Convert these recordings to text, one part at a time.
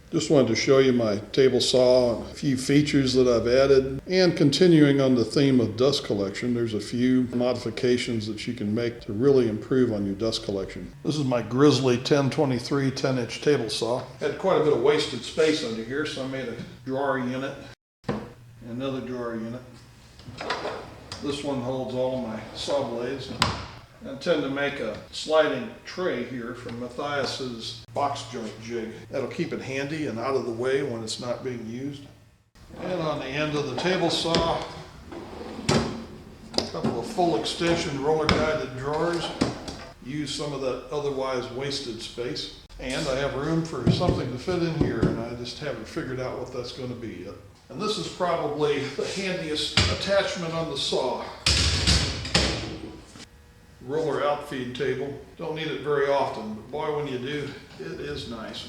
Just wanted to show you my table saw and a few features that I've added. And continuing on the theme of dust collection, there's a few modifications that you can make to really improve on your dust collection. This is my Grizzly 1023 10-inch table saw. Had quite a bit of wasted space under here, so I made a drawer unit, another drawer unit. This one holds all my saw blades. I intend to make a sliding tray here from Matthias's box joint jig. That'll keep it handy and out of the way when it's not being used. And on the end of the table saw, a couple of full extension roller guided drawers. Use some of that otherwise wasted space. And I have room for something to fit in here, and I just haven't figured out what that's going to be yet. And this is probably the handiest attachment on the saw. Roller outfeed table. Don't need it very often, but boy, when you do, it is nice.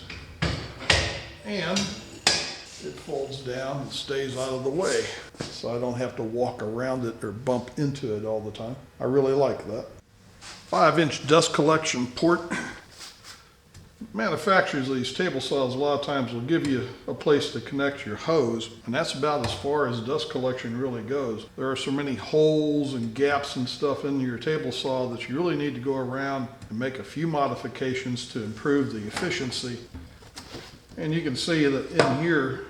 And it folds down and stays out of the way, so I don't have to walk around it or bump into it all the time. I really like that. 5-inch dust collection port. Manufacturers of these table saws a lot of times will give you a place to connect your hose, and that's about as far as dust collection really goes. There are so many holes and gaps and stuff in your table saw that you really need to go around and make a few modifications to improve the efficiency. And you can see that in here,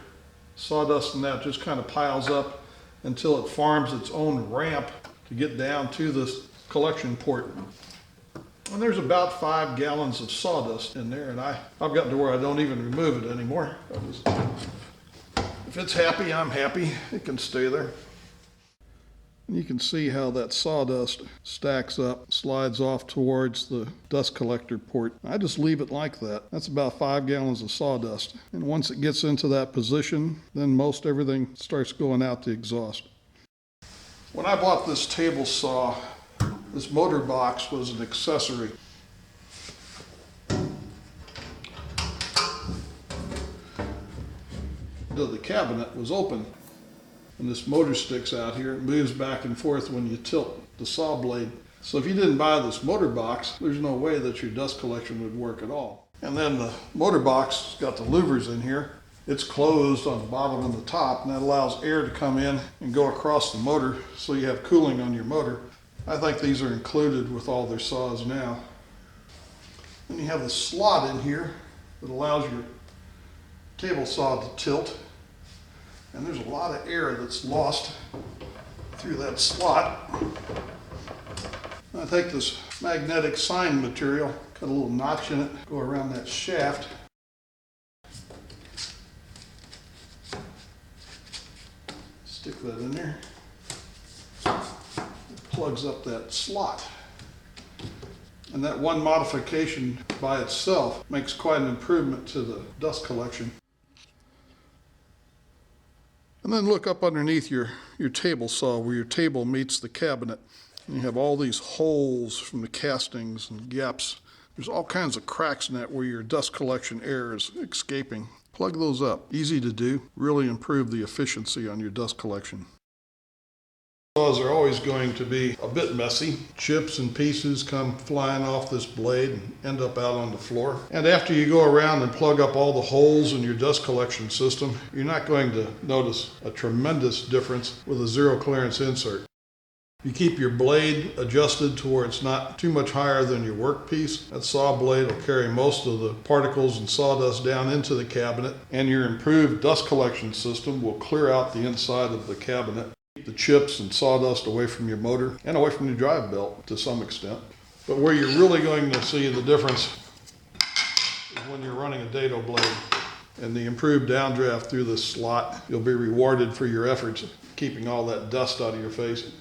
sawdust and that just kind of piles up until it forms its own ramp to get down to this collection port. And there's about 5 gallons of sawdust in there, and I've gotten to where I don't even remove it anymore. If it's happy, I'm happy. It can stay there. And you can see how that sawdust stacks up, slides off towards the dust collector port. I just leave it like that. That's about 5 gallons of sawdust. And once it gets into that position, then most everything starts going out the exhaust. When I bought this table saw, this motor box was an accessory. The cabinet was open, and this motor sticks out here. It moves back and forth when you tilt the saw blade. So if you didn't buy this motor box, there's no way that your dust collection would work at all. And then the motor box has got the louvers in here. It's closed on the bottom and the top, and that allows air to come in and go across the motor so you have cooling on your motor. I think these are included with all their saws now. Then you have the slot in here that allows your table saw to tilt. And there's a lot of air that's lost through that slot. I take this magnetic sign material, cut a little notch in it, go around that shaft. Stick that in there. Plugs up that slot. And that one modification by itself makes quite an improvement to the dust collection. And then look up underneath your table saw where your table meets the cabinet. And you have all these holes from the castings and gaps. There's all kinds of cracks in that where your dust collection air is escaping. Plug those up. Easy to do. Really improve the efficiency on your dust collection. Saws are always going to be a bit messy. Chips and pieces come flying off this blade and end up out on the floor. And after you go around and plug up all the holes in your dust collection system, you're not going to notice a tremendous difference with a zero clearance insert. You keep your blade adjusted to where it's not too much higher than your workpiece. That saw blade will carry most of the particles and sawdust down into the cabinet, and your improved dust collection system will clear out the inside of the cabinet. Keep the chips and sawdust away from your motor and away from your drive belt to some extent. But where you're really going to see the difference is when you're running a dado blade and the improved downdraft through this slot. You'll be rewarded for your efforts keeping all that dust out of your face.